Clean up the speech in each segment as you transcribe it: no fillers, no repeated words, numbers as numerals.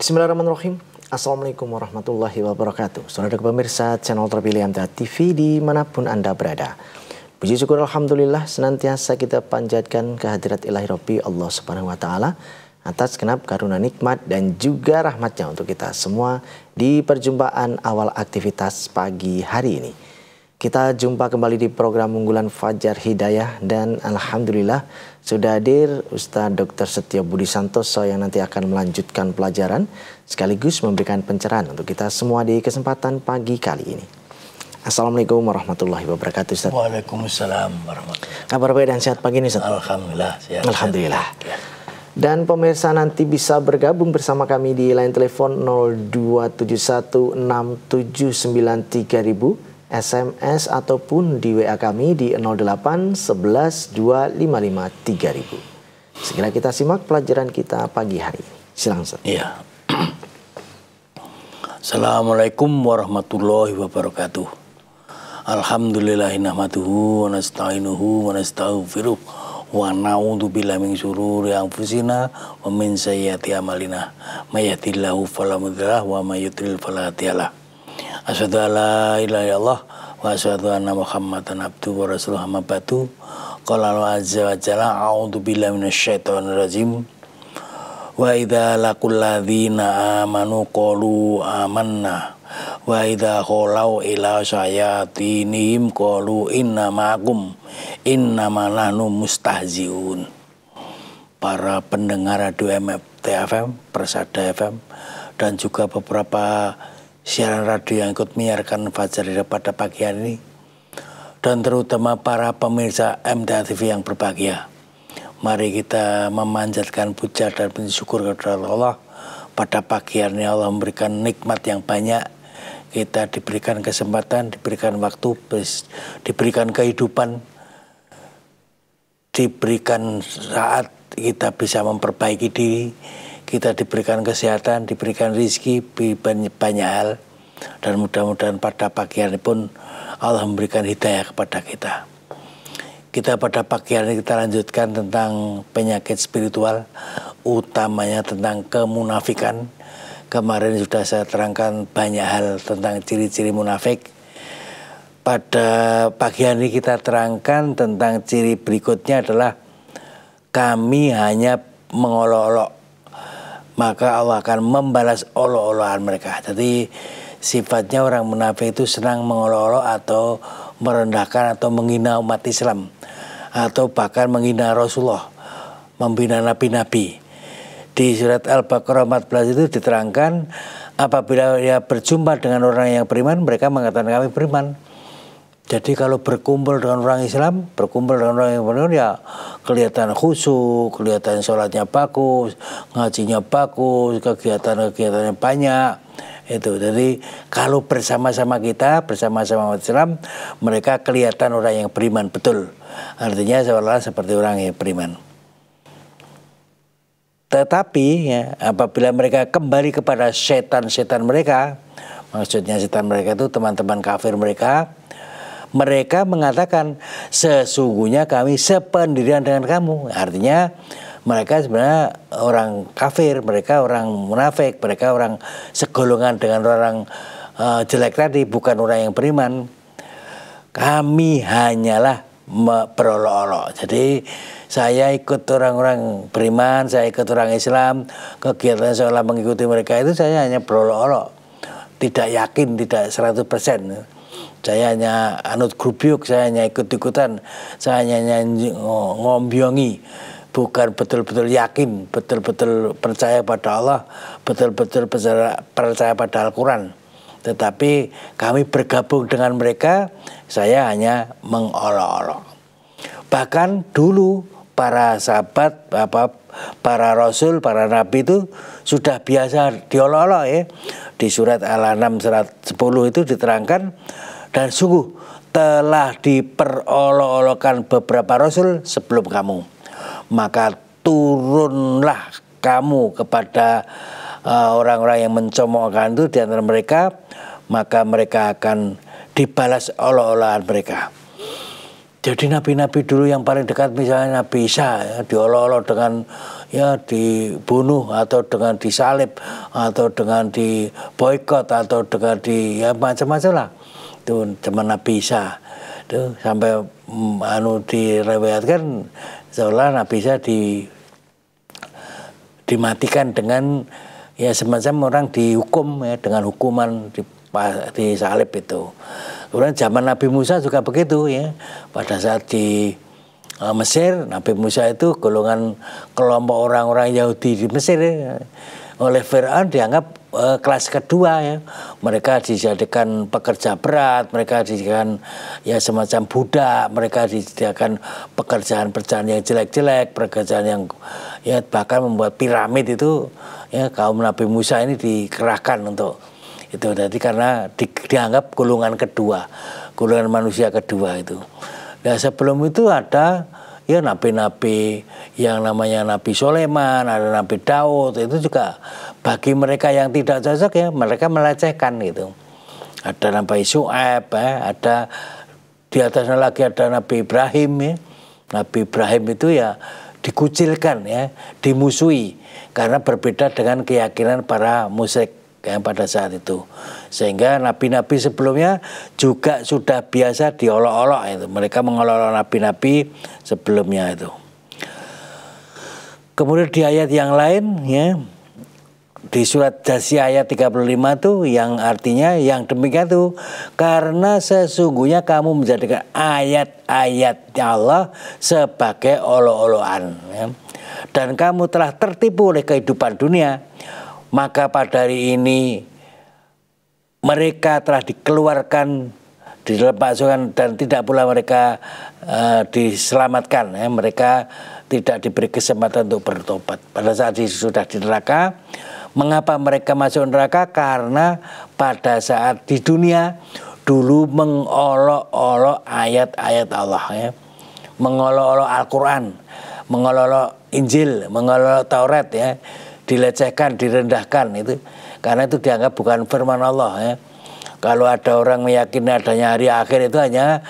Bismillahirrahmanirrahim. Assalamualaikum warahmatullahi wabarakatuh. Saudara pemirsa channel terpilih MTA TV dimanapun Anda berada. Puji syukur Alhamdulillah senantiasa kita panjatkan kehadirat ilahi Rabbi Allah Subhanahu wa Ta'ala atas genap karunia nikmat dan juga rahmatnya untuk kita semua di perjumpaan awal aktivitas pagi hari ini. Kita jumpa kembali di program unggulan Fajar Hidayah dan Alhamdulillah sudah hadir Ustadz Dr. Setio Budi Santoso yang nanti akan melanjutkan pelajaran sekaligus memberikan pencerahan untuk kita semua di kesempatan pagi kali ini. Assalamualaikum warahmatullahi wabarakatuh Ustadz. Waalaikumsalam warahmatullahi. Kabar baik dan sehat pagi ini Ustadz? Alhamdulillah sehat. Alhamdulillah. Ya. Dan pemirsa nanti bisa bergabung bersama kami di line telepon 02716793000, SMS ataupun di WA kami di 08 11 255 3000. Segera kita simak pelajaran kita pagi hari ini. Silakan Ustaz. Iya. Assalamualaikum warahmatullahi wabarakatuh. Alhamdulillahi nahmaduhu wa nasta'inuhu wa nastaghfiruh wa na'udzu billahi min syururi anfusina wa min sayyiati a'malina. May yahdihillahu fala mudhilla lahu wa may yudlil fala hadiya lahu. Asyhadu an la ilaha illallah wa asyhadu anna Muhammadan abduhu wa rasuluhu amma ba'du. Qala Allah azza wa jalla a'udzu billahi minasyaitonir rajim. Wa idza laqul ladzina amanu qalu amanna wa idza khalau ila syayatinihim qalu inna ma'akum innama nahnu mustahziun. Para pendengar radio MTA FM, Persada FM dan juga beberapa siaran radio yang ikut menyiarkan Fajar Hidayah pada pagi hari ini, dan terutama para pemirsa MTA TV yang berbahagia. Mari kita memanjatkan puja dan bersyukur kepada Allah. Pada pagi hari ini Allah memberikan nikmat yang banyak. Kita diberikan kesempatan, diberikan waktu, diberikan kehidupan, diberikan saat kita bisa memperbaiki diri. Kita diberikan kesehatan, diberikan rezeki, banyak hal. Dan mudah-mudahan pada pagi hari pun Allah memberikan hidayah kepada kita. Kita pada pagi hari ini kita lanjutkan tentang penyakit spiritual, utamanya tentang kemunafikan. Kemarin sudah saya terangkan banyak hal tentang ciri-ciri munafik. Pada pagi hari ini kita terangkan tentang ciri berikutnya adalah kami hanya mengolok-olok, maka Allah akan membalas olok-olokan mereka. Jadi sifatnya orang munafik itu senang mengolok-olok atau merendahkan atau menghina umat Islam, atau bahkan menghina Rasulullah, membina nabi-nabi. Di surat Al-Baqarah 14 itu diterangkan apabila dia berjumpa dengan orang yang beriman, mereka mengatakan kami beriman. Jadi kalau berkumpul dengan orang Islam, berkumpul dengan orang yang beriman, ya kelihatan khusyuk, kelihatan sholatnya bagus, ngajinya bagus, kegiatan-kegiatannya banyak. Itu. Jadi kalau bersama-sama kita, bersama-sama umat Islam, mereka kelihatan orang yang beriman betul. Artinya seolah-olah seperti orang yang beriman. Tetapi ya, apabila mereka kembali kepada setan-setan mereka, maksudnya setan mereka itu teman-teman kafir mereka, mereka mengatakan sesungguhnya kami sependirian dengan kamu. Artinya mereka sebenarnya orang kafir, mereka orang munafik, mereka orang segolongan dengan orang jelek tadi, bukan orang yang beriman. Kami hanyalah berolok-olok. Jadi saya ikut orang-orang beriman, saya ikut orang Islam, kegiatan seolah mengikuti mereka itu saya hanya berolok-olok. Tidak yakin, tidak 100%. Saya hanya anut grubyuk, saya hanya ikut-ikutan, saya hanya ngombyongi, bukan betul-betul yakin, betul-betul percaya pada Allah, betul-betul percaya pada Al-Quran. Tetapi kami bergabung dengan mereka, saya hanya mengolok-olok. Bahkan dulu para sahabat, para rasul, para nabi itu sudah biasa diolok-olok ya. Di surat Al-An'am 10 itu diterangkan, dan sungguh telah diperolok-olokkan beberapa rasul sebelum kamu. Maka turunlah kamu kepada orang-orang yang mencomokkan itu di antara mereka, maka mereka akan dibalas olok-olokan mereka. Jadi nabi-nabi dulu yang paling dekat misalnya Nabi Isa ya, diolok-olok dengan ya dibunuh atau dengan disalib atau dengan diboikot atau dengan ya macam-macam lah. Itu zaman Nabi Isa itu sampai direwetkan seolah Nabi Isa dimatikan dengan ya semacam orang dihukum ya dengan hukuman disalib itu. Kemudian zaman Nabi Musa juga begitu ya. Pada saat di Mesir, Nabi Musa itu golongan kelompok orang-orang Yahudi di Mesir ya, oleh Fir'aun dianggap kelas kedua ya. Mereka dijadikan pekerja berat, mereka dijadikan ya semacam budak, mereka dijadikan pekerjaan-pekerjaan yang jelek-jelek, pekerjaan yang ya bahkan membuat piramid itu ya kaum Nabi Musa ini dikerahkan untuk itu. Jadi karena dianggap golongan kedua, golongan manusia kedua itu. Nah sebelum itu ada ya nabi-nabi yang namanya Nabi Sulaiman, ada Nabi Daud, itu juga bagi mereka yang tidak cocok ya mereka melecehkan gitu. Ada Nabi Syuaib ya, ada di atasnya lagi ada Nabi Ibrahim ya. Nabi Ibrahim itu ya dikucilkan ya, dimusuhi karena berbeda dengan keyakinan para musyrik yang pada saat itu. Sehingga nabi-nabi sebelumnya juga sudah biasa diolok-olok itu. Mereka mengolok-olok nabi-nabi sebelumnya itu. Kemudian di ayat yang lain ya, di surat Jasiyah ayat 35 itu yang artinya yang demikian itu karena sesungguhnya kamu menjadikan ayat-ayat Allah sebagai olok-olokan ya. Dan kamu telah tertipu oleh kehidupan dunia, maka pada hari ini mereka telah dikeluarkan di dalam pasukan dan tidak pula mereka diselamatkan ya. Mereka tidak diberi kesempatan untuk bertobat pada saat sudah di neraka. Mengapa mereka masuk neraka? Karena pada saat di dunia dulu mengolok-olok ayat-ayat Allah ya. Mengolok-olok Al-Quran, mengolok-olok Injil, mengolok Taurat ya. Dilecehkan, direndahkan itu karena itu dianggap bukan firman Allah ya. Kalau ada orang meyakini adanya hari akhir itu hanya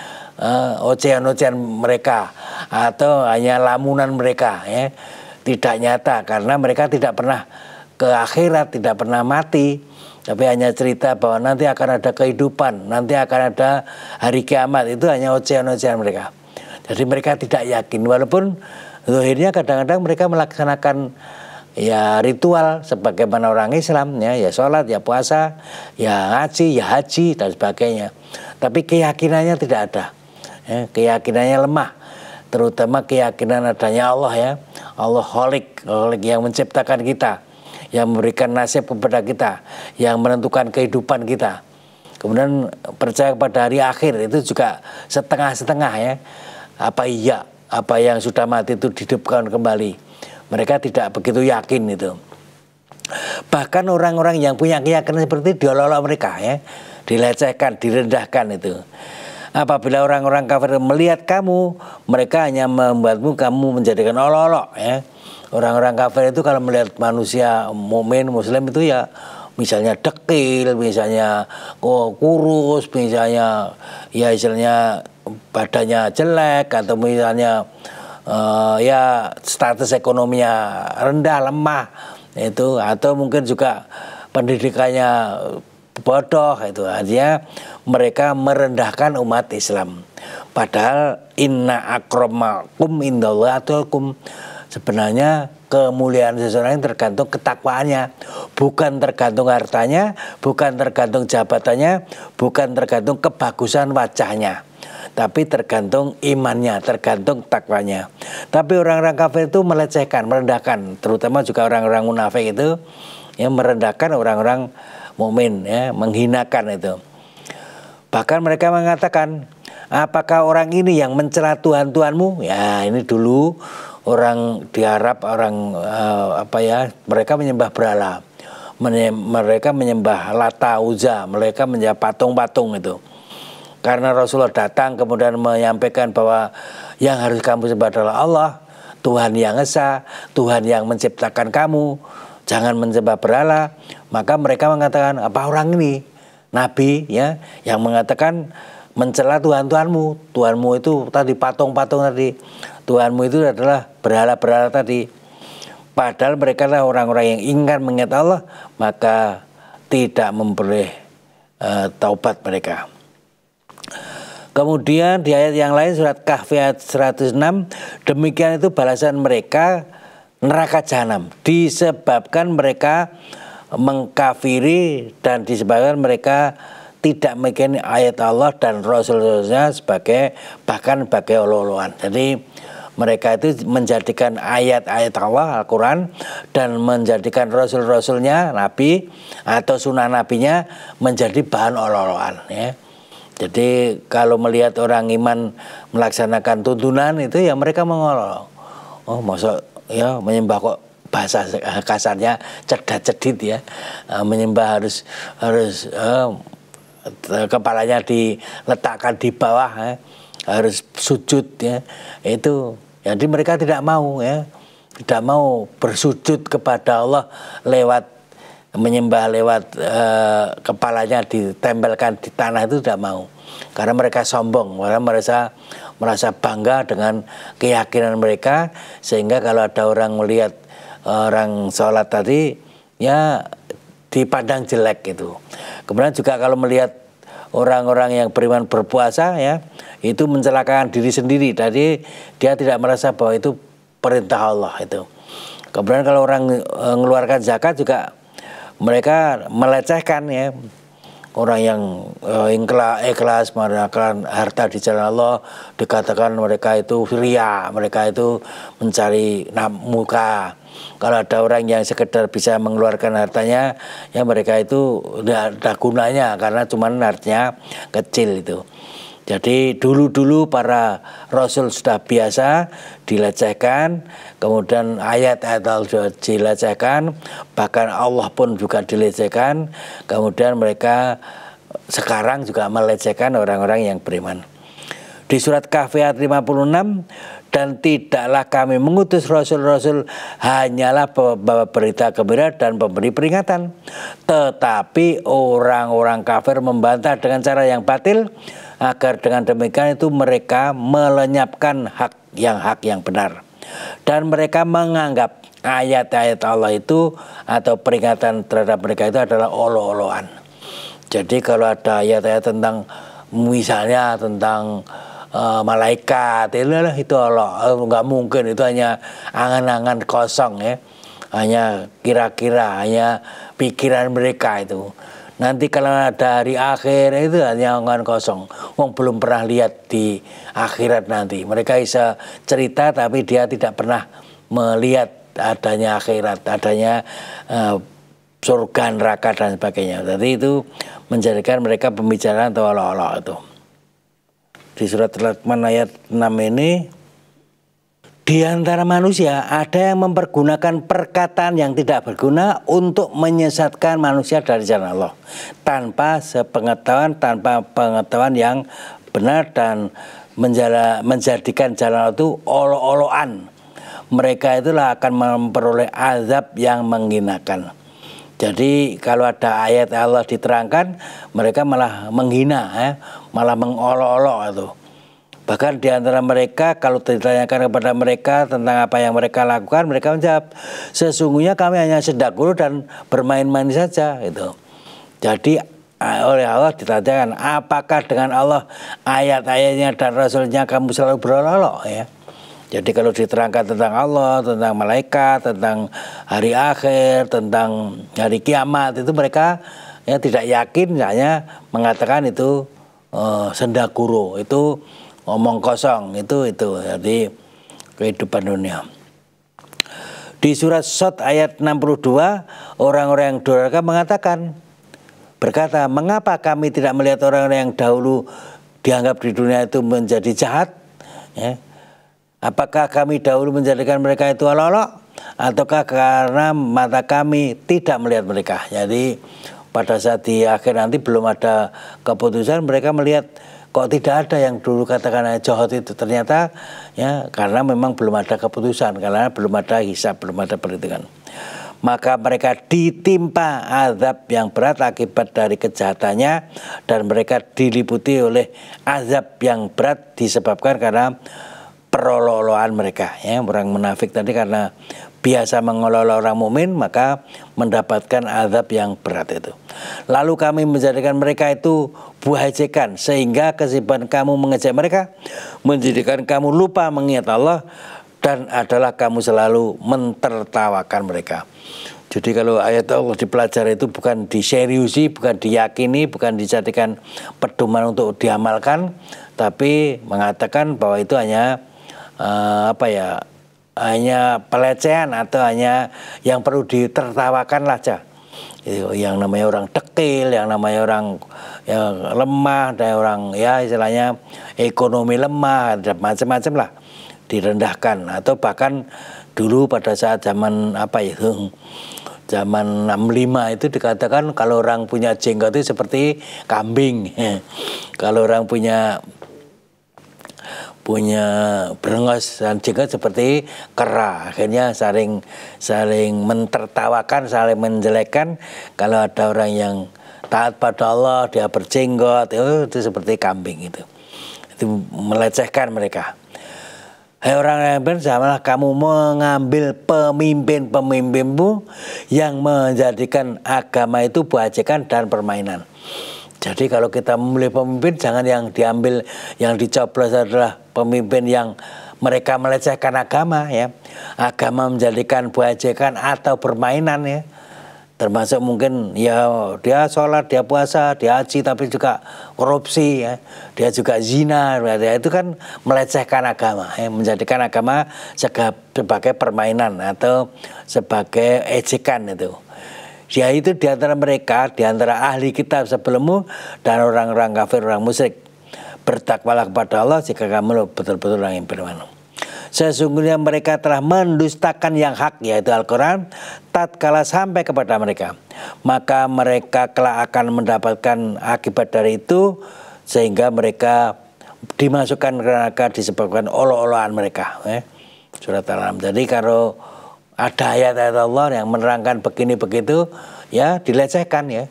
ocehan-ocehan mereka atau hanya lamunan mereka ya, tidak nyata karena mereka tidak pernah ke akhirat, tidak pernah mati, tapi hanya cerita bahwa nanti akan ada kehidupan, nanti akan ada hari kiamat, itu hanya ocehan-ocehan mereka. Jadi mereka tidak yakin walaupun zahirnya kadang-kadang mereka melaksanakan ya ritual sebagaimana orang Islam ya sholat, ya puasa, ya ngaji, ya haji dan sebagainya. Tapi keyakinannya tidak ada ya, keyakinannya lemah, terutama keyakinan adanya Allah ya. Allah Khalik yang menciptakan kita, yang memberikan nasib kepada kita, yang menentukan kehidupan kita. Kemudian percaya pada hari akhir itu juga setengah-setengah ya. Apa yang sudah mati itu dihidupkan kembali. Mereka tidak begitu yakin itu. Bahkan orang-orang yang punya keyakinan seperti itu diolok-olok mereka ya, dilecehkan, direndahkan itu. Apabila orang-orang kafir melihat kamu, mereka hanya membuatmu kamu menjadikan olok-olok ya. Orang-orang kafir itu kalau melihat manusia mukmin muslim itu ya misalnya dekil, misalnya kurus, misalnya ya istilahnya badannya jelek atau misalnya ya status ekonominya rendah, lemah itu, atau mungkin juga pendidikannya bodoh itu. Artinya mereka merendahkan umat Islam. Padahal inna akramakum indallahi atqakum, sebenarnya kemuliaan seseorang tergantung ketakwaannya, bukan tergantung hartanya, bukan tergantung jabatannya, bukan tergantung kebagusan wajahnya, tapi tergantung imannya, tergantung takwanya. Tapi orang-orang kafir itu melecehkan, merendahkan, terutama juga orang-orang munafik itu yang merendahkan orang-orang mukmin ya, menghinakan itu. Bahkan mereka mengatakan, apakah orang ini yang mencela Tuhan-Tuhanmu? Ya ini dulu orang di Arab, orang mereka menyembah berhala, mereka menyembah Lata, Uzza, mereka menyembah patung-patung itu. Karena Rasulullah datang kemudian menyampaikan bahwa yang harus kamu sembah adalah Allah, Tuhan yang esa, Tuhan yang menciptakan kamu, jangan menyembah berhala. Maka mereka mengatakan, apa orang ini Nabi ya yang mengatakan mencela Tuhan-Tuhanmu, Tuhanmu itu tadi patung-patung tadi, Tuhanmu itu adalah berhala-berhala tadi. Padahal mereka lah orang-orang yang ingkar mengingat Allah, maka tidak memperoleh taubat mereka. Kemudian di ayat yang lain surat Kahfi ayat 106, demikian itu balasan mereka neraka jahanam, disebabkan mereka mengkafiri dan disebabkan mereka tidak meyakini ayat Allah dan Rasul-Rasulnya sebagai bahkan sebagai olo-oloan. Jadi mereka itu menjadikan ayat-ayat Allah Al-Quran dan menjadikan Rasul-Rasulnya Nabi atau sunnah Nabinya menjadi bahan olo-oloan, ya. Jadi kalau melihat orang iman melaksanakan tuntunan itu ya mereka mengolok. Oh masa ya menyembah kok, bahasa kasarnya cedat-cedit ya, menyembah harus kepalanya diletakkan di bawah ya, harus sujud ya. Itu jadi mereka tidak mau ya, tidak mau bersujud kepada Allah lewat menyembah lewat kepalanya ditempelkan di tanah, itu tidak mau, karena mereka sombong, karena merasa bangga dengan keyakinan mereka, sehingga kalau ada orang melihat orang sholat tadi ya dipandang jelek gitu. Kemudian juga kalau melihat orang-orang yang beriman berpuasa ya, itu mencelakakan diri sendiri, jadi dia tidak merasa bahwa itu perintah Allah itu. Kemudian kalau orang mengeluarkan zakat juga mereka melecehkan ya, orang yang ikhlas menyerahkan harta di jalan Allah, dikatakan mereka itu ria, mereka itu mencari muka. Kalau ada orang yang sekedar bisa mengeluarkan hartanya, ya mereka itu tidak ada gunanya karena cuma hartanya kecil itu. Jadi dulu-dulu para Rasul sudah biasa dilecehkan, kemudian ayat-ayat Allah dilecehkan, bahkan Allah pun juga dilecehkan, kemudian mereka sekarang juga melecehkan orang-orang yang beriman. Di surat Kahfi ayat 56, dan tidaklah kami mengutus rasul-rasul hanyalah bawa berita gembira dan memberi peringatan, tetapi orang-orang kafir membantah dengan cara yang batil, agar dengan demikian itu mereka melenyapkan hak yang benar, dan mereka menganggap ayat-ayat Allah itu atau peringatan terhadap mereka itu adalah olo-oloan. Jadi kalau ada ayat-ayat tentang misalnya tentang malaikat itu Allah, nggak mungkin, itu hanya angan-angan kosong ya, hanya kira-kira, hanya pikiran mereka itu. Nanti kalau ada hari akhir itu hanya angan kosong, wong belum pernah lihat di akhirat nanti. Mereka bisa cerita tapi dia tidak pernah melihat adanya akhirat, adanya surga, neraka dan sebagainya. Jadi itu menjadikan mereka pembicaraan atau Allah itu. Di surat Luqman ayat 6 ini, di antara manusia ada yang mempergunakan perkataan yang tidak berguna untuk menyesatkan manusia dari jalan Allah tanpa pengetahuan yang benar, dan menjadikan jalan Allah itu olo-oloan. Mereka itulah akan memperoleh azab yang menghinakan. Jadi kalau ada ayat Allah diterangkan, mereka malah menghina ya, malah mengolok-olok itu. Bahkan di antara mereka kalau ditanyakan kepada mereka tentang apa yang mereka lakukan, mereka menjawab, sesungguhnya kami hanya sedang guru dan bermain-main saja itu. Jadi oleh Allah ditanyakan, apakah dengan Allah ayat-ayatnya dan Rasulnya kamu selalu berolok-olok ya. Jadi kalau diterangkan tentang Allah, tentang malaikat, tentang hari akhir, tentang hari kiamat, itu mereka ya tidak yakin, hanya mengatakan itu sendaguro, itu omong kosong, itu jadi kehidupan dunia. Di surat Shad ayat 62, orang-orang yang durhaka mengatakan, berkata, mengapa kami tidak melihat orang-orang yang dahulu dianggap di dunia itu menjadi jahat ya? Apakah kami dahulu menjadikan mereka itu olok-olok, ataukah karena mata kami tidak melihat mereka? Jadi pada saat di akhir nanti belum ada keputusan, mereka melihat kok tidak ada yang dulu katakan jahat itu, ternyata ya karena memang belum ada keputusan, karena belum ada hisab, belum ada perhitungan. Maka mereka ditimpa azab yang berat akibat dari kejahatannya, dan mereka diliputi oleh azab yang berat disebabkan karena perolok-olokan mereka ya. Orang munafik tadi karena biasa mengelola orang mukmin, maka mendapatkan azab yang berat itu. Lalu kami menjadikan mereka itu buah ejekan, sehingga kesibukan kamu mengejek mereka menjadikan kamu lupa mengingat Allah, dan adalah kamu selalu mentertawakan mereka. Jadi kalau ayat Allah dipelajari itu bukan diseriusi, bukan diyakini, bukan dijadikan pedoman untuk diamalkan, tapi mengatakan bahwa itu hanya hanya pelecehan atau hanya yang perlu ditertawakan saja. Yang namanya orang dekil, yang namanya orang yang lemah, dan orang ya istilahnya ekonomi lemah, macam-macam lah direndahkan. Atau bahkan dulu pada saat zaman zaman 65 itu dikatakan kalau orang punya jenggot itu seperti kambing. Kalau orang punya berengos dan jenggot seperti kera. Akhirnya saling mentertawakan, saling menjelekkan. Kalau ada orang yang taat pada Allah, dia berjenggot, itu seperti kambing itu melecehkan mereka. Hai orang yang bersamalah kamu mengambil pemimpin-pemimpinmu yang menjadikan agama itu buah ejekan dan permainan. Jadi kalau kita memilih pemimpin, jangan yang diambil, yang dicoblos adalah pemimpin yang mereka melecehkan agama, ya. Agama menjadikan buah ejekan atau permainan, ya. Termasuk mungkin ya dia sholat, dia puasa, dia haji, tapi juga korupsi, ya. Dia juga zina, ya. Itu kan melecehkan agama, ya. Menjadikan agama sebagai permainan atau sebagai ejekan itu. Ya itu diantara mereka, diantara ahli kitab sebelummu dan orang-orang kafir, orang musyrik. Bertakwalah kepada Allah jika kamu betul-betul orang yang beriman. Sesungguhnya mereka telah mendustakan yang hak, yaitu Al-Quran, tatkala sampai kepada mereka. Maka mereka kelak akan mendapatkan akibat dari itu, sehingga mereka dimasukkan ke neraka disebabkan olo-oloan mereka. Surat Al-An'am. Jadi kalau ada ayat-ayat Allah yang menerangkan begini begitu, ya dilecehkan, ya.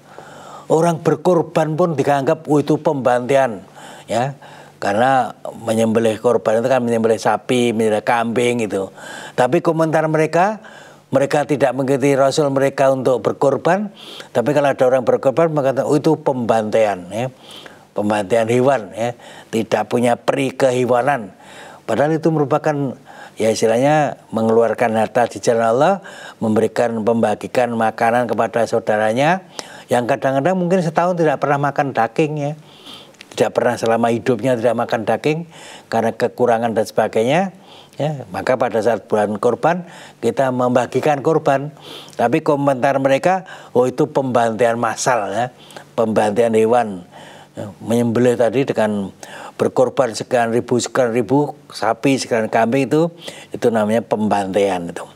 Orang berkorban pun dianggap itu pembantian, ya. Karena menyembelih korban itu kan menyembelih sapi, menyembelih kambing itu. Tapi komentar mereka tidak mengikuti Rasul mereka untuk berkorban. Tapi kalau ada orang berkorban mengatakan itu pembantaian, ya. Pembantaian hewan, ya. Tidak punya peri kehewanan. Padahal itu merupakan ya istilahnya mengeluarkan harta di jalan Allah, membagikan makanan kepada saudaranya yang kadang-kadang mungkin setahun tidak pernah makan daging, ya. Tidak pernah selama hidupnya tidak makan daging karena kekurangan dan sebagainya, ya. Maka pada saat bulan kurban kita membagikan kurban. Tapi komentar mereka, oh itu pembantaian massal, ya. Pembantaian hewan, ya. Menyembelih tadi dengan berkorban sekian ribu sapi, sekian kambing, itu namanya pembantaian itu.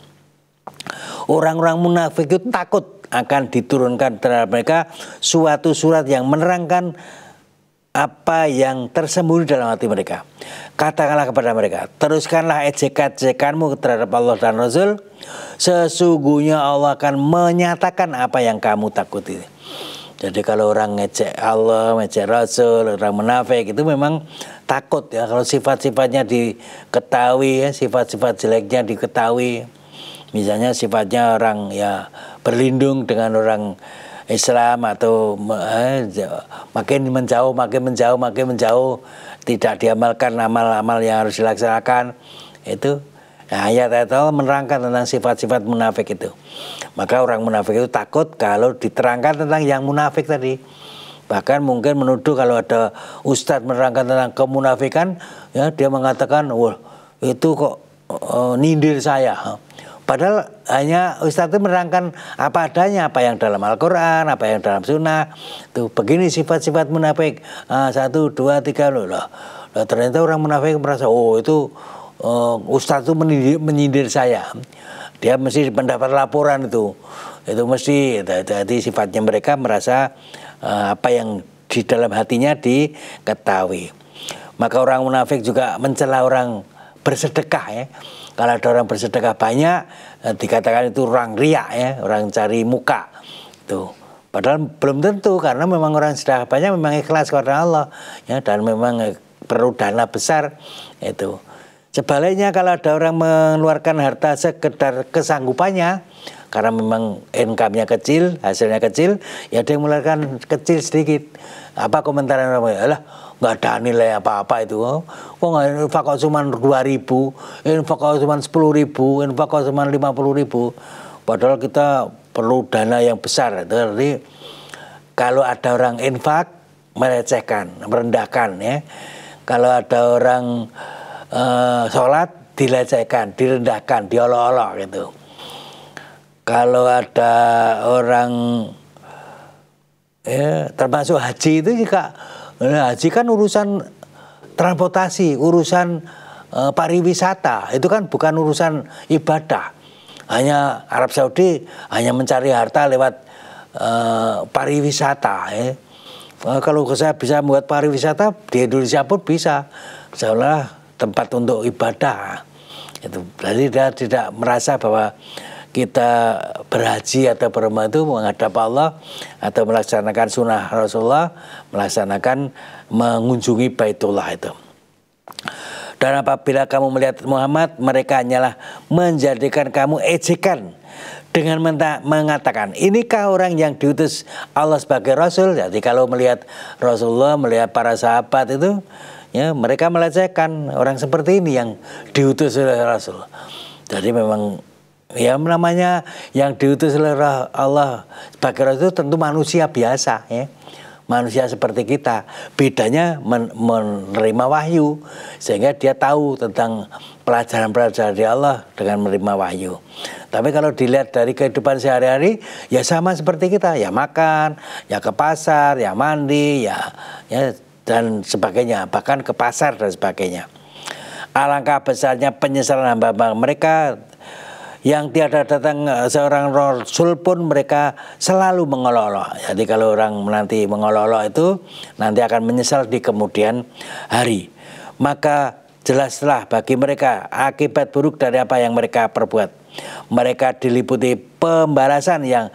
Orang-orang munafik itu takut akan diturunkan terhadap mereka suatu surat yang menerangkan apa yang tersembunyi dalam hati mereka. Katakanlah kepada mereka, teruskanlah ejekan-ejekanmu terhadap Allah dan Rasul. Sesungguhnya Allah akan menyatakan apa yang kamu takuti. Jadi kalau orang ngejek Allah, ngejek Rasul, orang munafik itu memang takut, ya. Kalau sifat-sifatnya diketahui, ya, sifat-sifat jeleknya diketahui. Misalnya sifatnya orang ya berlindung dengan orang Islam atau makin menjauh, tidak diamalkan amal-amal yang harus dilaksanakan, itu ayat-ayat Allah menerangkan tentang sifat-sifat munafik itu. Maka orang munafik itu takut kalau diterangkan tentang yang munafik tadi. Bahkan mungkin menuduh kalau ada ustadz menerangkan tentang kemunafikan, ya dia mengatakan, wah itu kok nindir saya. Padahal hanya ustadz itu menerangkan apa adanya, apa yang dalam Al-Quran, apa yang dalam Sunnah. Tuh begini sifat-sifat munafik. 1, 2, 3 loh. Ternyata orang munafik merasa, oh itu ustadz itu menyindir saya. Dia mesti mendapat laporan itu mesti. Jadi sifatnya mereka merasa apa yang di dalam hatinya diketahui. Maka orang munafik juga mencela orang bersedekah, ya. Kalau ada orang bersedekah banyak, dikatakan itu orang riak, ya, orang cari muka. Tuh. Padahal belum tentu, karena memang orang sedekah banyak memang ikhlas kepada Allah, ya, dan memang perlu dana besar itu. Sebaliknya kalau ada orang mengeluarkan harta sekedar kesanggupannya, karena memang income-nya kecil, hasilnya kecil, ya dia mengeluarkan kecil sedikit. Apa komentar orang? Alah, nggak ada nilai apa-apa itu. Kok nggak infak kok cuma 2.000, infak kok cuma 10.000, infak kok cuma 50.000. Padahal kita perlu dana yang besar. Jadi kalau ada orang infak, melecehkan, merendahkan, ya. Kalau ada orang sholat, dilecehkan, direndahkan, diolok-olok gitu. Kalau ada orang ya, termasuk haji itu juga, haji kan urusan transportasi, urusan pariwisata, itu kan bukan urusan ibadah. Hanya Arab Saudi hanya mencari harta lewat pariwisata. Ya. Kalau saya bisa membuat pariwisata di Indonesia pun bisa, seolah tempat untuk ibadah. Itu berarti dia tidak merasa bahwa kita berhaji atau berumrah itu menghadap Allah atau melaksanakan sunnah Rasulullah, melaksanakan mengunjungi Baitullah itu. Dan apabila kamu melihat Muhammad, mereka hanyalah menjadikan kamu ejekan dengan mengatakan, inikah orang yang diutus Allah sebagai Rasul? Jadi kalau melihat Rasulullah, melihat para sahabat itu, ya, mereka melecehkan orang seperti ini yang diutus oleh Rasul. Jadi memang ya namanya yang diutus oleh Allah sebagai Rasul tentu manusia biasa, ya. Manusia seperti kita, bedanya menerima wahyu sehingga dia tahu tentang pelajaran-pelajaran dari Allah dengan menerima wahyu. Tapi kalau dilihat dari kehidupan sehari-hari, ya sama seperti kita, ya makan, ya ke pasar, ya mandi, ya dan sebagainya, bahkan ke pasar dan sebagainya. Alangkah besarnya penyesalan hamba-hamba mereka yang tiada datang seorang Rasul pun mereka selalu mengolok-olok. Jadi kalau orang nanti mengolok-olok itu nanti akan menyesal di kemudian hari. Maka jelaslah bagi mereka akibat buruk dari apa yang mereka perbuat. Mereka diliputi pembalasan yang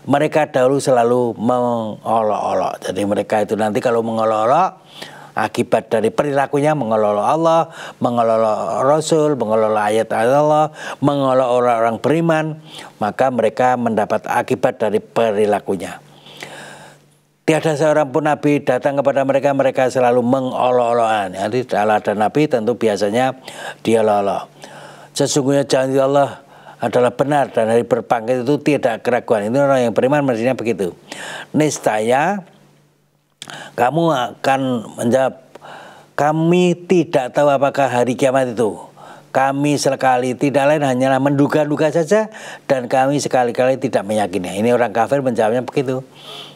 mereka dahulu selalu mengolok-olok. Jadi mereka itu nanti kalau mengolok-olok, akibat dari perilakunya mengolok Allah, mengolok Rasul, mengolok ayat Allah, mengolok orang-orang beriman, maka mereka mendapat akibat dari perilakunya. Tiada seorang pun Nabi datang kepada mereka, mereka selalu mengolok-olokan. Jadi Allah dan Nabi tentu biasanya diolok-olok. Sesungguhnya janji Allah adalah benar dan hari berpangkat itu tidak keraguan. Itu orang yang beriman mestinya begitu. Niscaya kamu akan menjawab, kami tidak tahu apakah hari kiamat itu. Kami sekali tidak lain hanyalah menduga-duga saja dan kami sekali-kali tidak meyakini. Ini orang kafir menjawabnya begitu.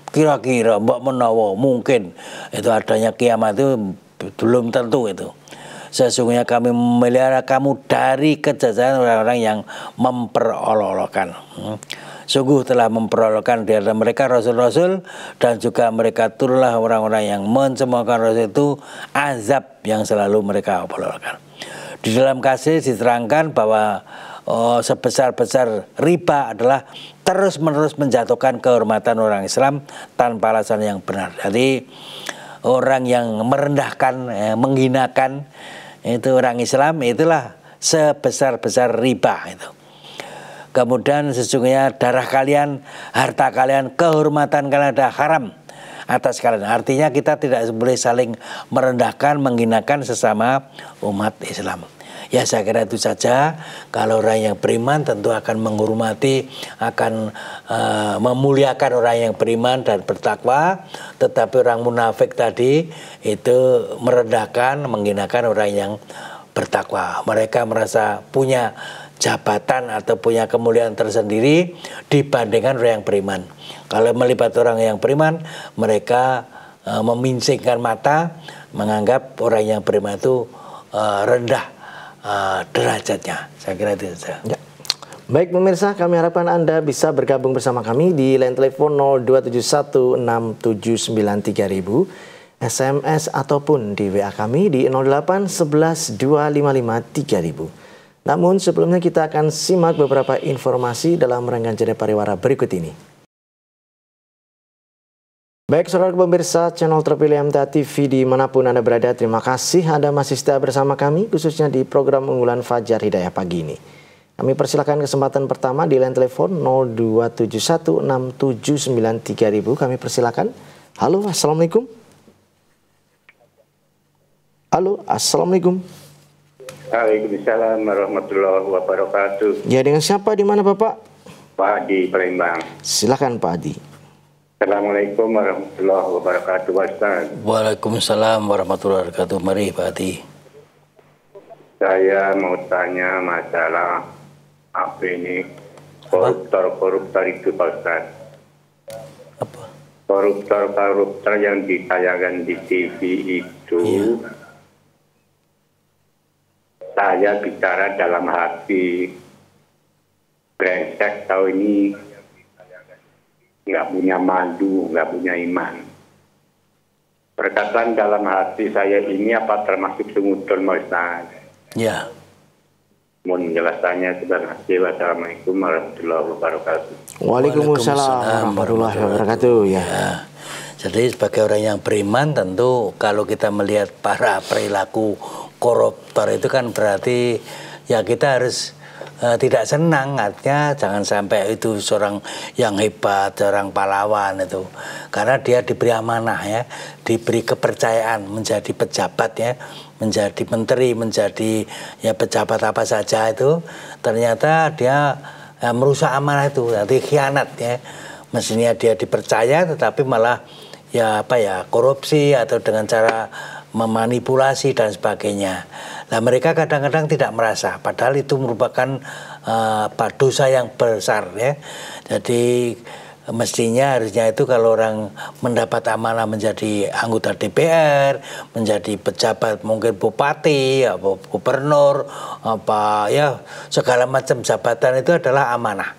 Kira-kira mbok menawa mungkin itu adanya kiamat itu belum tentu itu. Sesungguhnya kami memelihara kamu dari kejahatan orang-orang yang memperolok-olokkan. Sungguh telah memperolokkan di antara mereka rasul-rasul dan juga mereka turunlah orang-orang yang mencemoohkan rasul itu azab yang selalu mereka perolokkan. Di dalam kasih diterangkan bahwa sebesar-besar riba adalah terus-menerus menjatuhkan kehormatan orang Islam tanpa alasan yang benar. Jadi orang yang merendahkan, menghinakan itu orang Islam, itulah sebesar-besar riba itu. Kemudian sesungguhnya darah kalian, harta kalian, kehormatan kalian adalah haram atas kalian. Artinya kita tidak boleh saling merendahkan, menghinakan sesama umat Islam. Ya saya kira itu saja. Kalau orang yang beriman tentu akan menghormati, akan memuliakan orang yang beriman dan bertakwa. Tetapi orang munafik tadi itu merendahkan, menghinakan orang yang bertakwa. Mereka merasa punya jabatan atau punya kemuliaan tersendiri dibandingkan orang yang beriman. Kalau melibat orang yang beriman, mereka memincingkan mata, menganggap orang yang beriman itu rendah derajatnya. Saya kira itu saja. Ya. Baik pemirsa, kami harapkan Anda bisa bergabung bersama kami di line telepon 02716793000, SMS ataupun di WA kami di 08112553000. Namun sebelumnya kita akan simak beberapa informasi dalam rangkaian jeda pariwara berikut ini. Baik, saudara pemirsa channel terpilih MTA TV dimanapun Anda berada, terima kasih Anda masih setia bersama kami, khususnya di program unggulan Fajar Hidayah pagi ini. Kami persilakan kesempatan pertama di line telepon 02716793000. Kami persilakan. Halo, assalamualaikum. Halo, assalamualaikum. Waalaikumsalam warahmatullahi wabarakatuh. Ya, dengan siapa, di mana Bapak? Pak Adi, Palembang. Silakan Pak Adi. Assalamualaikum warahmatullahi wabarakatuh, Pak Ustaz. Waalaikumsalam warahmatullahi wabarakatuh. Mari Pak Adi. Saya mau tanya masalah apa ini koruptor itu, Pak Ustaz. Apa? Koruptor yang ditayangkan di TV itu, saya bicara dalam hati, brengsek tahu ini nggak punya madu, nggak punya iman. Perkataan dalam hati saya ini apa termasuk sungguton, Ustaz? Ya. Mohon penjelasannya. Terima kasih. Wassalamualaikum warahmatullahi wabarakatuh. Waalaikumsalam warahmatullahi wabarakatuh. Ya. Jadi sebagai orang yang beriman, tentu kalau kita melihat para perilaku koruptor itu kan berarti ya kita harus tidak senang, artinya jangan sampai itu seorang yang hebat, seorang pahlawan itu, karena dia diberi amanah ya, diberi kepercayaan menjadi pejabat ya, menjadi menteri, menjadi ya pejabat apa saja itu, ternyata dia merusak amanah itu, nanti khianat ya, mestinya dia dipercaya tetapi malah ya apa ya korupsi atau dengan cara memanipulasi dan sebagainya. Nah, mereka kadang-kadang tidak merasa, padahal itu merupakan dosa yang besar ya. Jadi mestinya harusnya itu kalau orang mendapat amanah menjadi anggota DPR, menjadi pejabat mungkin bupati, apa gubernur, apa ya segala macam jabatan itu adalah amanah.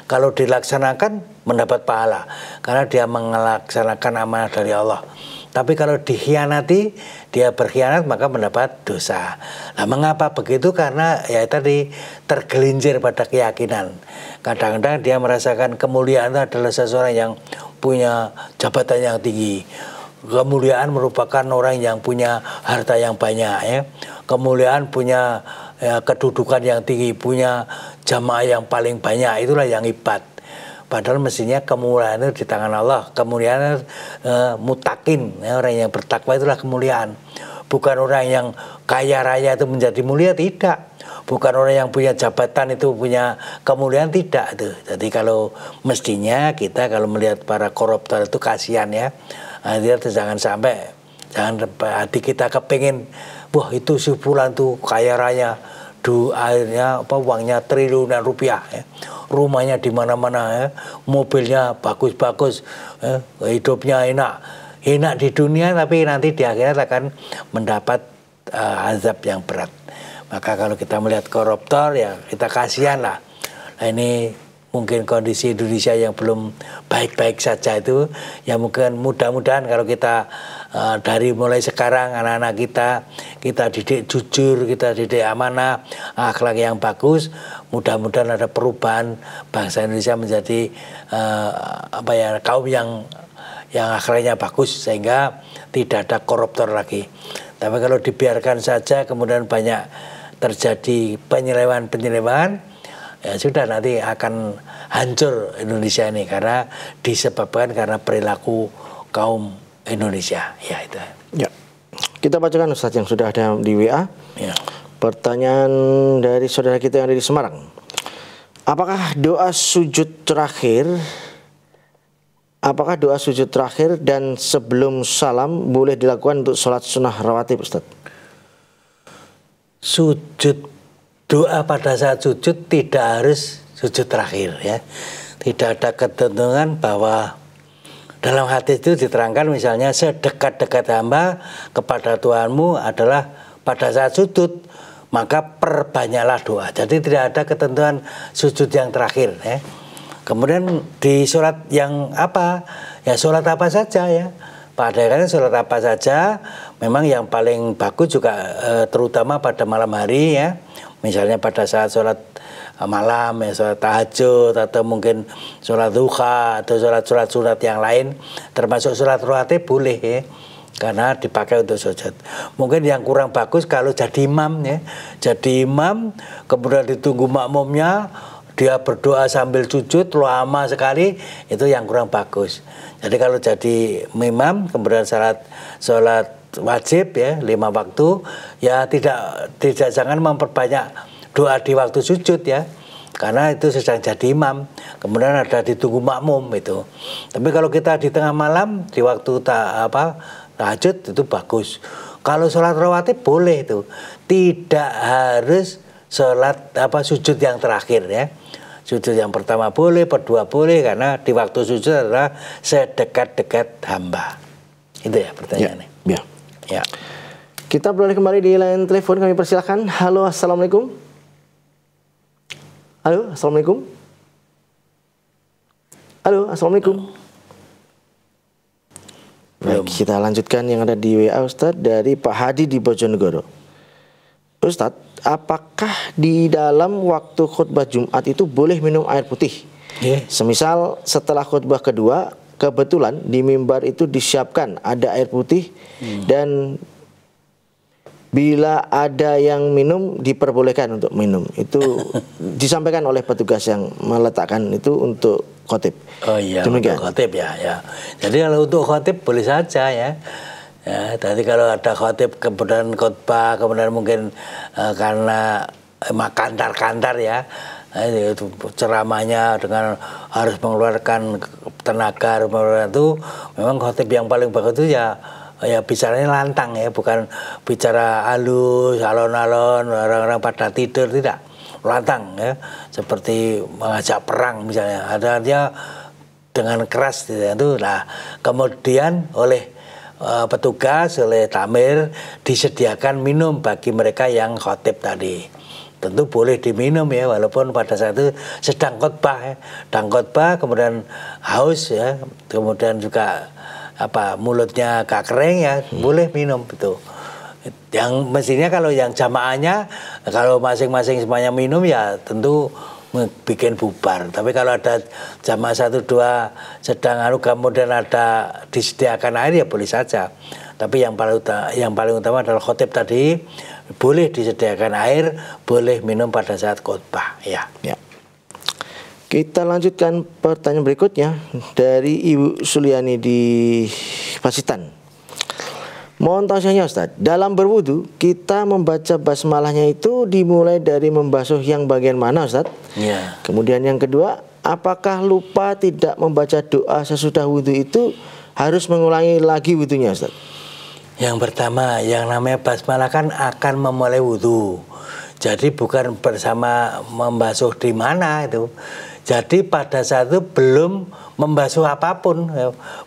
Kalau dilaksanakan mendapat pahala karena dia melaksanakan amanah dari Allah. Tapi kalau dikhianati, dia berkhianat maka mendapat dosa. Nah, mengapa begitu? Karena ya tadi tergelincir pada keyakinan. Kadang-kadang dia merasakan kemuliaan itu adalah seseorang yang punya jabatan yang tinggi. Kemuliaan merupakan orang yang punya harta yang banyak ya. Kemuliaan punya ya, kedudukan yang tinggi, punya jamaah yang paling banyak, itulah yang hebat. Padahal mestinya kemuliaan itu di tangan Allah. Kemuliaan mutakin, ya, orang yang bertakwa itulah kemuliaan. Bukan orang yang kaya raya itu menjadi mulia, tidak. Bukan orang yang punya jabatan itu punya kemuliaan, tidak itu. Jadi kalau mestinya kita kalau melihat para koruptor itu kasihan ya. Dia jangan sampai, jangan hati kita kepingin, wah itu si fulan tuh kaya raya, akhirnya apa uangnya triliunan rupiah ya. Rumahnya di mana-mana ya, mobilnya bagus-bagus, hidupnya enak di dunia, tapi nanti di akhirat akan mendapat azab yang berat. Maka kalau kita melihat koruptor ya kita kasihan lah. Nah, ini mungkin kondisi Indonesia yang belum baik-baik saja itu, ya mungkin mudah-mudahan kalau kita dari mulai sekarang anak-anak kita didik jujur, kita didik amanah, akhlak yang bagus, mudah-mudahan ada perubahan bangsa Indonesia menjadi apa ya kaum yang akhlaknya bagus sehingga tidak ada koruptor lagi. Tapi kalau dibiarkan saja kemudian banyak terjadi penyelewengan, ya sudah nanti akan hancur Indonesia ini karena disebabkan karena perilaku kaum Indonesia. Ya itu. Ya. Kita bacakan Ustaz yang sudah ada di WA. Ya. Pertanyaan dari saudara kita yang ada di Semarang. Apakah doa sujud terakhir dan sebelum salam boleh dilakukan untuk sholat sunnah rawatib, Ustaz? Sujud, doa pada saat sujud tidak harus sujud terakhir ya. Tidak ada ketentuan bahwa dalam hadis itu diterangkan misalnya sedekat-dekat hamba kepada Tuhanmu adalah pada saat sujud, maka perbanyaklah doa. Jadi tidak ada ketentuan sujud yang terakhir ya. Kemudian di sholat yang apa, ya sholat apa saja ya, pada akhirnya sholat apa saja, memang yang paling bagus juga terutama pada malam hari ya, misalnya pada saat sholat malam ya, sholat tahajud atau mungkin sholat duha atau sholat sunat yang lain, termasuk sholat rawatib boleh ya, karena dipakai untuk sujud. Mungkin yang kurang bagus kalau jadi imam ya, jadi imam kemudian ditunggu makmumnya, dia berdoa sambil sujud lama sekali, itu yang kurang bagus. Jadi kalau jadi imam kemudian sholat wajib ya 5 waktu ya tidak jangan memperbanyak doa di waktu sujud ya, karena itu sedang jadi imam, kemudian ada ditunggu makmum itu. Tapi kalau kita di tengah malam di waktu tahajud itu bagus. Kalau sholat rawatib boleh itu, tidak harus sholat sujud yang terakhir ya. Sujud yang pertama boleh, kedua boleh, karena di waktu sujud adalah sedekat-dekat hamba. Itu ya pertanyaannya. Ya. Kita beralih kembali di line telepon, kami persilahkan. Halo, assalamualaikum. Halo, assalamualaikum. Halo, assalamualaikum. Baik, kita lanjutkan yang ada di WA Ustadz dari Pak Hadi di Bojonegoro. Ustadz, apakah di dalam waktu khutbah Jumat itu boleh minum air putih? Semisal setelah khutbah kedua, kebetulan di mimbar itu disiapkan ada air putih dan bila ada yang minum diperbolehkan untuk minum. Itu disampaikan oleh petugas yang meletakkan itu untuk khotib. Oh iya, demikian. Untuk khotib ya. Jadi kalau untuk khotib boleh saja ya. Ya, tadi kalau ada khotib kemudian khotbah, kemudian mungkin karena kantar-kantar ya, itu ceramahnya dengan harus mengeluarkan tenaga, itu memang khotib yang paling bagus itu ya bicaranya lantang ya, bukan bicara halus, alon-alon, orang-orang pada tidur, tidak, lantang ya, seperti mengajak perang misalnya, ada dia dengan keras gitu, itu. Nah, kemudian oleh petugas, oleh tamir disediakan minum bagi mereka yang khotib tadi. Tentu boleh diminum ya, walaupun pada saat itu sedang khotbah ya. Sedang khotbah kemudian haus ya, kemudian juga mulutnya agak kering ya, boleh minum itu. Yang mestinya kalau yang jamaahnya, kalau masing-masing semuanya minum ya tentu bikin bubar. Tapi kalau ada jamaah 1-2 sedang kemudian ada disediakan air ya boleh saja. Tapi yang paling utama adalah khotib tadi boleh disediakan air, boleh minum pada saat khotbah ya. Kita lanjutkan pertanyaan berikutnya dari Ibu Suliani di Pasitan. Mohon tausiahnya Ustaz, dalam berwudu kita membaca basmalahnya itu dimulai dari membasuh yang bagian mana Ustaz? Ya. Kemudian yang kedua, apakah lupa tidak membaca doa sesudah wudu itu harus mengulangi lagi wudunya Ustaz? Yang pertama, yang namanya basmalah kan akan memulai wudu. Jadi bukan bersama membasuh di mana itu. Jadi pada saat itu belum membasuh apapun,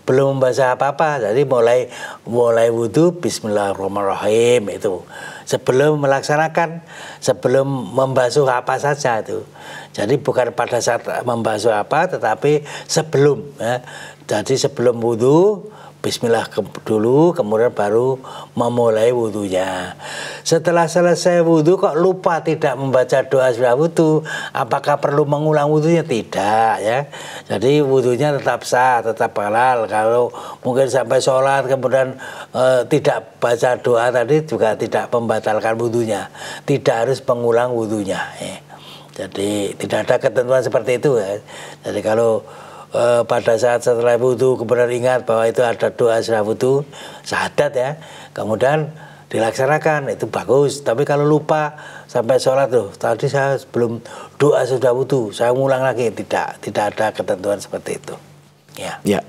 belum membasuh apa-apa. Jadi mulai wudu Bismillahirrahmanirrahim itu. Sebelum melaksanakan, sebelum membasuh apa saja itu. Jadi bukan pada saat membasuh apa, tetapi sebelum. Ya. Jadi sebelum wudu Bismillah dulu, kemudian baru memulai wudunya. Setelah selesai wudu kok lupa tidak membaca doa setelah wudu, apakah perlu mengulang wudunya? Tidak ya. Jadi wudunya tetap sah, tetap halal. Kalau mungkin sampai sholat kemudian tidak baca doa tadi juga tidak membatalkan wudunya. Tidak harus mengulang wudunya. Jadi tidak ada ketentuan seperti itu ya. Jadi kalau pada saat setelah wudu kemudian ingat bahwa itu ada doa setelah wudu, syahadat ya, kemudian dilaksanakan, itu bagus. Tapi kalau lupa sampai sholat tuh, tadi saya belum doa sudah wudu, saya ngulang lagi, tidak ada ketentuan seperti itu. Ya.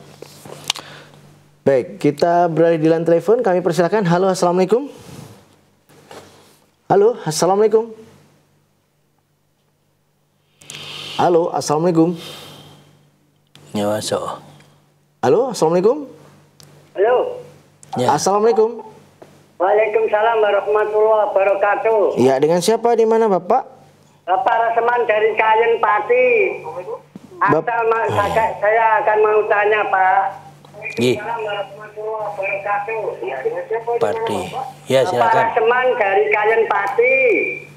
Baik, kita beralih di line telepon, kami persilakan. Halo, assalamualaikum. Halo, assalamualaikum. Halo, assalamualaikum. Ya, masuk. Halo, assalamualaikum. Halo. Ya. Assalamualaikum. Waalaikumsalam warahmatullahi wabarakatuh. Ya, dengan siapa di mana Bapak? Bapak Rasman dari Kayen Pati. Saya akan mau tanya Pak. Pati. Ya, Pak silakan. Resman dari Kayen Pati.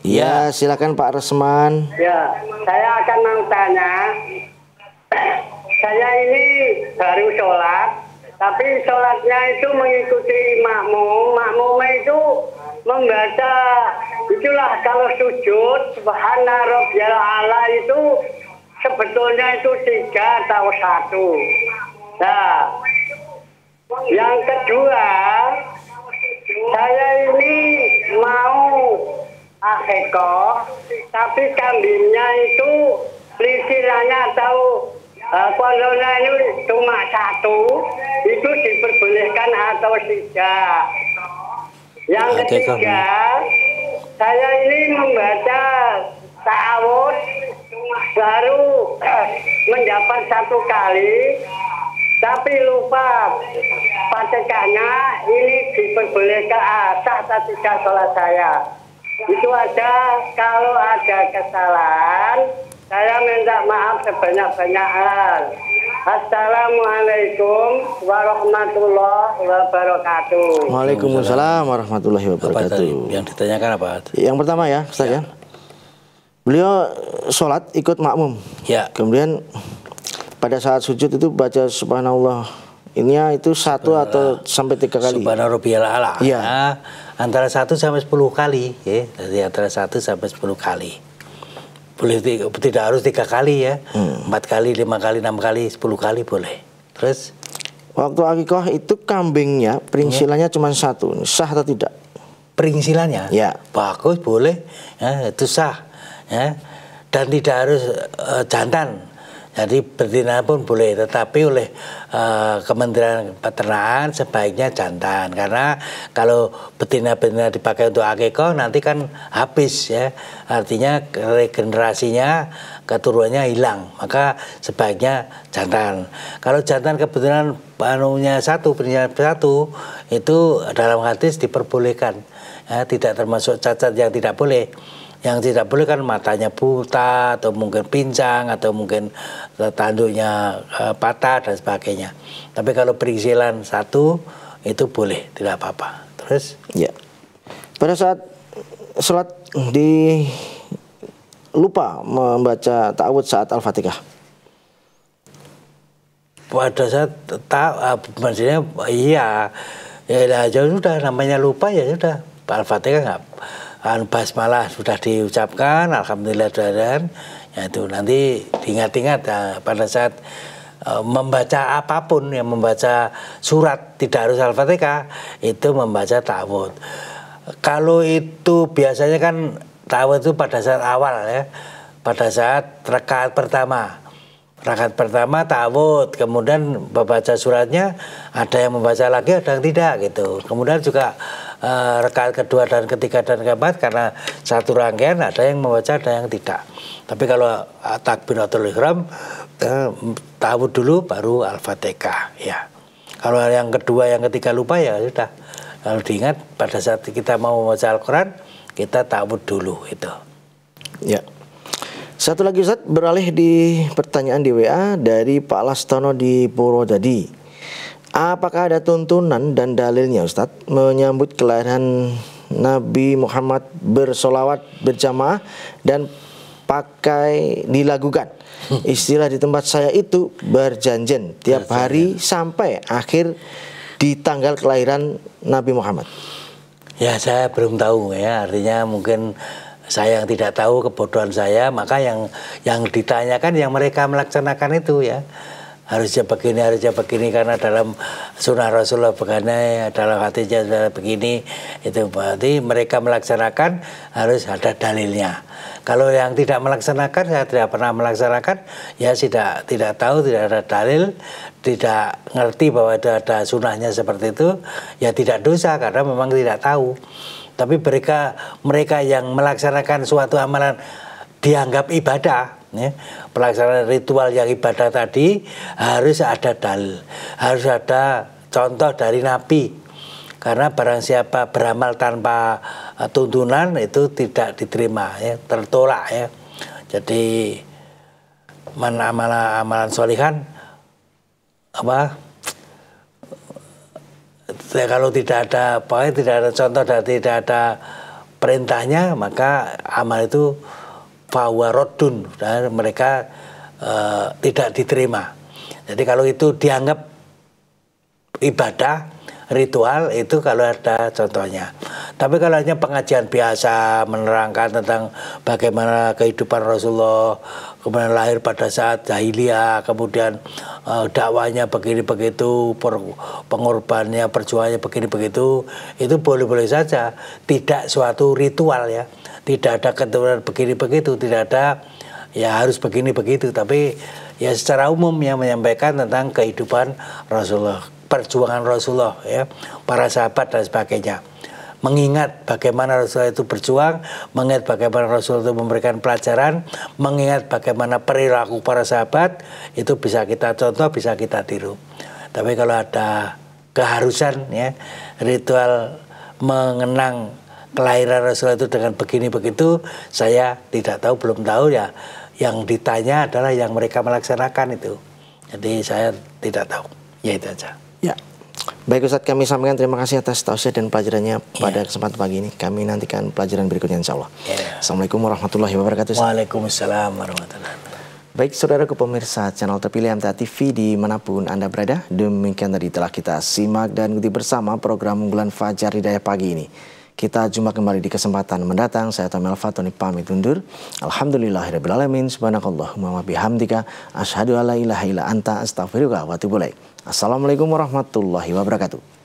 Ya, silakan Pak Resman. Ya, saya akan mau tanya. Saya ini baru sholat, tapi sholatnya itu mengikuti makmum. Makmumnya itu membaca, itulah kalau sujud, subhana rabbiyal a'la itu sebetulnya itu 3 atau 1. Nah, yang kedua, saya ini mau akikah, tapi kambingnya itu lisirannya atau kondolnya ini cuma 1, itu diperbolehkan atau tidak. Yang ketiga, saya ini membaca ta'awud baru mendapat 1 kali, tapi lupa Fatihahnya ini diperbolehkan sah atau tidak sholat saya. Itu aja, kalau ada kesalahan saya minta maaf sebanyak-banyaknya. Assalamualaikum warahmatullahi wabarakatuh. Waalaikumsalam warahmatullahi Apa wabarakatuh. tadi? Yang ditanyakan apa? Yang pertama ya, Ustaz ya. Beliau sholat ikut makmum. Ya. Kemudian pada saat sujud itu baca subhanallah. Ini itu 1 atau sampai 3 kali. Subhana rabbiyal a'la. Iya. Nah, antara 1 sampai 10 kali, ya. Jadi antara 1 sampai 10 kali. Boleh tidak harus 3 kali ya. 4 kali, 5 kali, 6 kali, 10 kali boleh. Terus Waktu akikah itu kambingnya perinsilannya cuma 1. Sah atau tidak? perinsilannya Ya. bagus, boleh, ya, itu sah, ya. Dan tidak harus jantan. Jadi betina pun boleh, tetapi oleh Kementerian Peternakan sebaiknya jantan, karena kalau betina-betina dipakai untuk akikah nanti kan habis ya, artinya regenerasinya, keturunannya hilang, maka sebaiknya jantan. Kalau jantan kebetulan panunya 1, betina 1, itu dalam hadis diperbolehkan, ya, tidak termasuk cacat yang tidak boleh. Yang tidak boleh kan matanya buta, atau mungkin pincang, atau mungkin tanduknya patah dan sebagainya. Tapi kalau perinsilan 1 itu boleh, tidak apa-apa. Terus? Ya. Pada saat sholat lupa membaca ta'awudz saat Al-Fatihah. Pada saat maksudnya iya, ya sudah, namanya lupa ya sudah. Al-Fatihah nggak, basmalah sudah diucapkan, alhamdulillah dan ya itu nanti diingat-ingat pada saat membaca apapun, yang membaca surat tidak harus Al-Fatihah, itu membaca ta'awudz. Kalau itu biasanya kan ta'awudz itu pada saat awal ya, pada saat rakaat pertama. Rakaat pertama ta'awudz, kemudian membaca suratnya, ada yang membaca lagi, ada yang tidak gitu. Kemudian juga rakaat kedua dan ketiga dan keempat karena satu rangkaian, ada yang membaca, ada yang tidak. Tapi kalau takbiratul ihram ta'awudz dulu baru Al-Fatihah ya. Kalau yang kedua, yang ketiga lupa ya sudah. Kalau diingat pada saat kita mau membaca Al-Quran, kita ta'awudz dulu itu. Ya. Satu lagi Ustaz, beralih di pertanyaan di WA dari Pak Lastono di Purwodadi. Apakah ada tuntunan dan dalilnya Ustaz menyambut kelahiran Nabi Muhammad bersolawat berjamaah dan pakai dilakukan? Istilah di tempat saya itu berjanjian tiap hari sampai akhir di tanggal kelahiran Nabi Muhammad. Ya, saya belum tahu ya, artinya mungkin saya yang tidak tahu, kebodohan saya, maka yang ditanyakan yang mereka melaksanakan itu ya. Harusnya begini, karena dalam sunnah Rasulullah begini, dalam hadisnya begini, itu berarti mereka melaksanakan harus ada dalilnya. Kalau yang tidak melaksanakan, saya tidak pernah melaksanakan, ya tidak tahu, tidak ada dalil, tidak ngerti bahwa ada sunnahnya seperti itu, ya tidak dosa karena memang tidak tahu. Tapi mereka yang melaksanakan suatu amalan dianggap ibadah, ya, pelaksanaan ritual yang ibadah tadi harus ada dalil, harus ada contoh dari Nabi. Karena barang siapa beramal tanpa tuntunan itu tidak diterima, ya, tertolak ya. Jadi amalan sholihan kalau tidak ada tidak ada contoh dan tidak ada perintahnya, maka amal itu fawarodun, dan mereka tidak diterima. Jadi kalau itu dianggap ibadah, ritual, itu kalau ada contohnya. Tapi kalau hanya pengajian biasa menerangkan tentang bagaimana kehidupan Rasulullah, kemudian lahir pada saat jahiliyah, kemudian dakwanya begini begitu, pengorbanannya, perjuangannya begini begitu, itu boleh-boleh saja. Tidak suatu ritual ya, tidak ada ketentuan begini begitu, tidak ada ya harus begini begitu. Tapi ya secara umum yang menyampaikan tentang kehidupan Rasulullah, perjuangan Rasulullah ya, para sahabat dan sebagainya. Mengingat bagaimana Rasulullah itu berjuang, mengingat bagaimana Rasulullah itu memberikan pelajaran, mengingat bagaimana perilaku para sahabat, itu bisa kita contoh, bisa kita tiru. Tapi kalau ada keharusan ya, ritual mengenang kelahiran Rasulullah itu dengan begini begitu, saya tidak tahu, belum tahu ya. Yang ditanya adalah yang mereka melaksanakan itu. Jadi saya tidak tahu. Ya itu aja. Ya. Baik Ustadz, kami sampaikan terima kasih atas tausiah dan pelajarannya pada kesempatan pagi ini. Kami nantikan pelajaran berikutnya insya Allah. Assalamualaikum warahmatullahi wabarakatuh. Waalaikumsalam warahmatullahi wabarakatuh. Baik saudaraku pemirsa channel terpilih MTA TV dimanapun Anda berada, demikian tadi telah kita simak dan ikuti bersama program unggulan Fajar Hidayah pagi ini. Kita jumpa kembali di kesempatan mendatang. Saya Tomel Fatoni pamit undur. Alhamdulillahirrabbilalamin. Subhanakallahumma wa bihamdika asyhadu alla ilaha illa anta astaghfiruka wa atubu ilaik. Assalamualaikum warahmatullahi wabarakatuh.